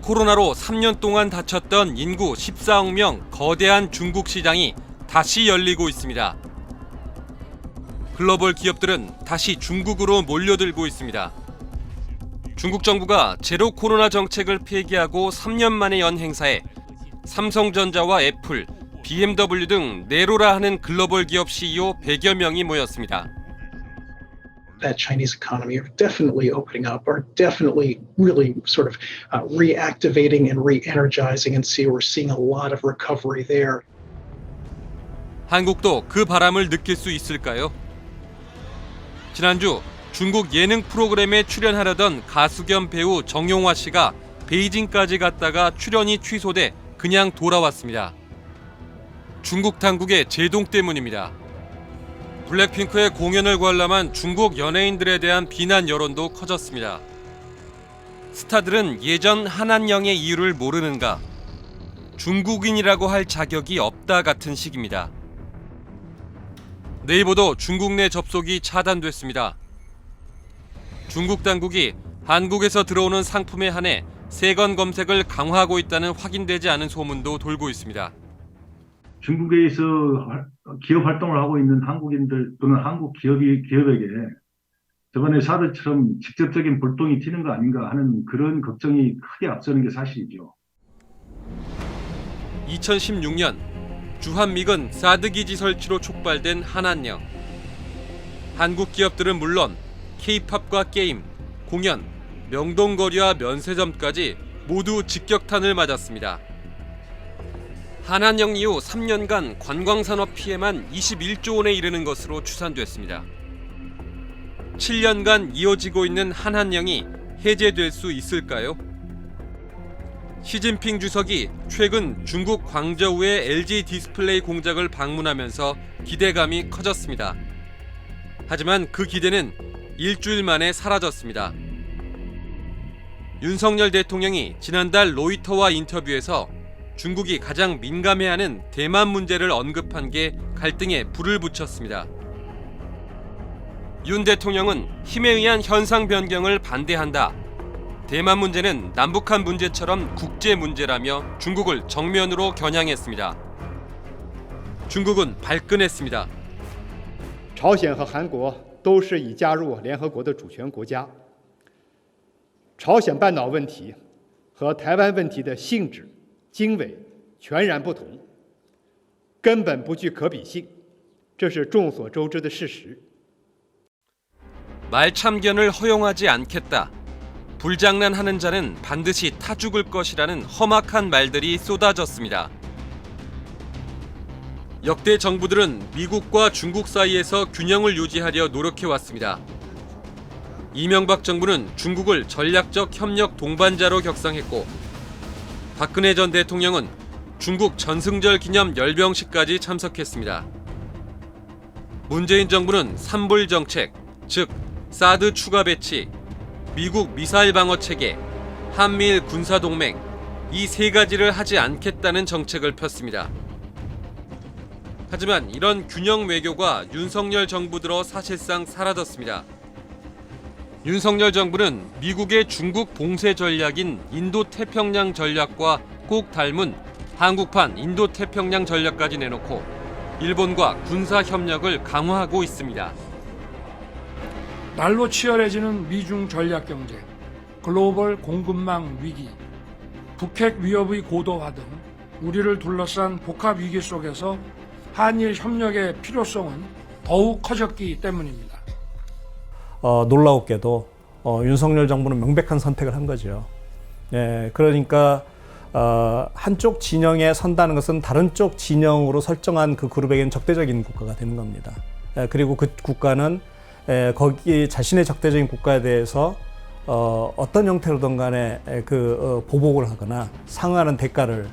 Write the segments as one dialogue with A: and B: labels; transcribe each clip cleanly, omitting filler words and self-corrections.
A: 코로나로 3년 동안 닫혔던 인구 14억 명 거대한 중국 시장이 다시 열리고 있습니다. 글로벌 기업들은 다시 중국으로 몰려들고 있습니다. 중국 정부가 제로 코로나 정책을 폐기하고 3년 만에 연 행사에 삼성전자와 애플, BMW 등 네로라 하는 글로벌 기업 CEO 100여 명이 모였습니다.
B: That Chinese economy are definitely opening up, are definitely really sort of reactivating and re-energizing, and see we're seeing a lot of recovery there.
A: 한국도 그 바람을 느낄 수 있을까요? 지난주 중국 예능 프로그램에 출연하려던 가수 겸 배우 정용화 씨가 베이징까지 갔다가 출연이 취소돼 그냥 돌아왔습니다. 중국 당국의 제동 때문입니다. 블랙핑크의 공연을 관람한 중국 연예인들에 대한 비난 여론도 커졌습니다. 스타들은 예전 한한령의 이유를 모르는가? 중국인이라고 할 자격이 없다 같은 식입니다. 네이버도 중국 내 접속이 차단됐습니다. 중국 당국이 한국에서 들어오는 상품에 한해 세건 검색을 강화하고 있다는 확인되지 않은 소문도 돌고 있습니다.
C: 중국에서 기업 활동을 하고 있는 한국인들 또는 한국 기업에게 저번에 사드처럼 직접적인 불똥이 튀는 거 아닌가 하는 그런 걱정이 크게 앞서는 게 사실이죠.
A: 2016년 주한미군 사드 기지 설치로 촉발된 한한령. 한국 기업들은 물론 K-팝과 게임, 공연, 명동거리와 면세점까지 모두 직격탄을 맞았습니다. 한한령 이후 3년간 관광산업 피해만 21조 원에 이르는 것으로 추산됐습니다. 7년간 이어지고 있는 한한령이 해제될 수 있을까요? 시진핑 주석이 최근 중국 광저우의 LG 디스플레이 공장을 방문하면서 기대감이 커졌습니다. 하지만 그 기대는 일주일 만에 사라졌습니다. 윤석열 대통령이 지난달 로이터와 인터뷰에서 중국이 가장 민감해하는 대만 문제를 언급한 게 갈등에 불을 붙였습니다. 윤 대통령은 힘에 의한 현상 변경을 반대한다. 대만 문제는 남북한 문제처럼 국제 문제라며 중국을 정면으로 겨냥했습니다. 중국은 발끈했습니다.
D: 朝鲜和韩国都是已加入联合国的主权国家。朝鲜半岛问题和台湾问题的性质、经纬全然不同，根本不具可比性，这是众所周知的事实。
A: 말참견을 허용하지 않겠다. 불장난하는 자는 반드시 타 죽을 것이라는 험악한 말들이 쏟아졌습니다. 역대 정부들은 미국과 중국 사이에서 균형을 유지하려 노력해왔습니다. 이명박 정부는 중국을 전략적 협력 동반자로 격상했고, 박근혜 전 대통령은 중국 전승절 기념 열병식까지 참석했습니다. 문재인 정부는 산불 정책, 즉 사드 추가 배치, 미국 미사일 방어 체계, 한미일 군사 동맹, 이 세 가지를 하지 않겠다는 정책을 폈습니다. 하지만 이런 균형 외교가 윤석열 정부 들어 사실상 사라졌습니다. 윤석열 정부는 미국의 중국 봉쇄 전략인 인도태평양 전략과 꼭 닮은 한국판 인도태평양 전략까지 내놓고 일본과 군사 협력을 강화하고 있습니다.
E: 날로 치열해지는 미중 전략 경쟁, 글로벌 공급망 위기, 북핵 위협의 고도화 등 우리를 둘러싼 복합 위기 속에서 한일 협력의 필요성은 더욱 커졌기 때문입니다.
F: 놀라웠게도 윤석열 정부는 명백한 선택을 한 거죠. 예, 그러니까 한쪽 진영에 선다는 것은 다른 쪽 진영으로 설정한 그 그룹에게는 적대적인 국가가 되는 겁니다. 예, 그리고 그 국가는 거기 자신의 적대적인 국가에 대해서 어떤 형태로든 간에 보복을 하거나 상응하는 대가를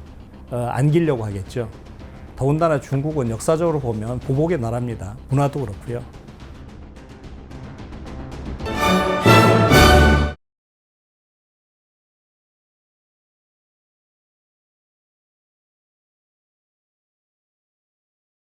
F: 안기려고 하겠죠. 더군다나 중국은 역사적으로 보면 보복의 나라입니다. 문화도 그렇고요.